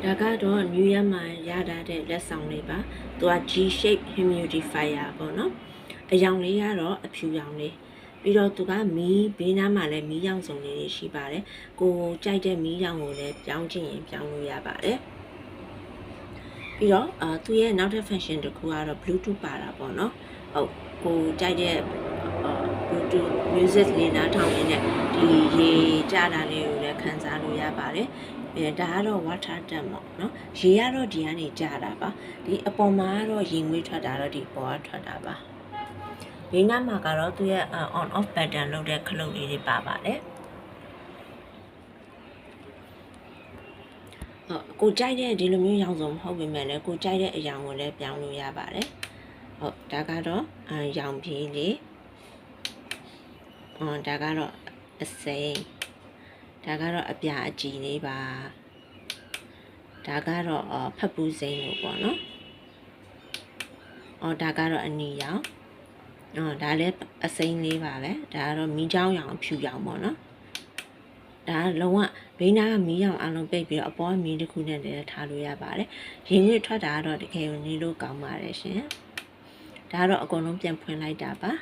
ဒါကတော့ New Year မှာရတာတဲ့လက်ဆောင်လေးပါသူက G shape humidifier ပေါ့နော်အရောင်လေးကတော့အဖြူရောင်လေးပြီးတော့သူကမီးဘေးနားမှာလည်းမီးရောင်စုံလေးတွေရှိပါတယ်ကိုကြိုက်တဲ့မီးရောင်ကိုလည်းပြောင်းချင်ရင်ပြောင်းလို့ရပါတယ်ပြီးတော့သူရဲ့နောက်ထပ် function တစ်ခုကတော့ Bluetooth ပါတာပေါ့နော်ဟုတ်ကိုကြိုက်တဲ့ Bluetooth music လေးနားထောင်ရင်းနဲ့ဒီရေကြတာလေးကိုလည်းခံစားလို့ရပါတယ်ဒါကတော့ water tank ပေါ့နော်ရေကတော့ဒီကနေကြတာပါဒီအပေါ်မှာကတော့ရေငွေ့ထွက်တာတော့ဒီပေါ်ကထွက်တာပါဘေးနားမှာကတော့သူရဲ့ on off button လုပ်တဲ့ခလုတ်လေးတွေပါပါတယ်ကိုကြိုက်တဲ့ဒီလိုမျိုးရောင်စုံမဟုတ်ပေမဲ့လည်းကိုကြိုက်တဲ့အရောင်ကိုလည်းပြောင်းလို့ရပါတယ်ဟုတ်ဒါကတော့ရောင်ပြေးလေးဒါကတော့အစိမ်းဒါကတော့အပြာအကြည်လေးပါဒါကတော့ဖက်ပူးစိမ်းလို့ပေါ့နော်ဒါကတော့အနီရောင်ဒါလည်းအစိမ်းလေးပါပဲဒါကတော့မီးချောင်းရောင်အဖြူရောင်ပေါ့နော်ဒါလုံးဝဘေးနားကမီးရောင်အလုံးပိတ်ပြီးတော့အပေါ်ကမီးတစ်ခုနဲ့လည်းထားလို့ရပါတယ်ရေငွေ့ထွက်တာကတော့တကယ်ကိုနေလို့ကောင်းပါတယ်ရှင်ဒါကတော့အကုန်လုံးပြန်ဖွင့်လိုက်တာပါ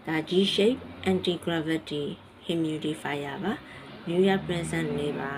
ဒါ G shape anti gravity humidifier ပါ New Year present လေးပါ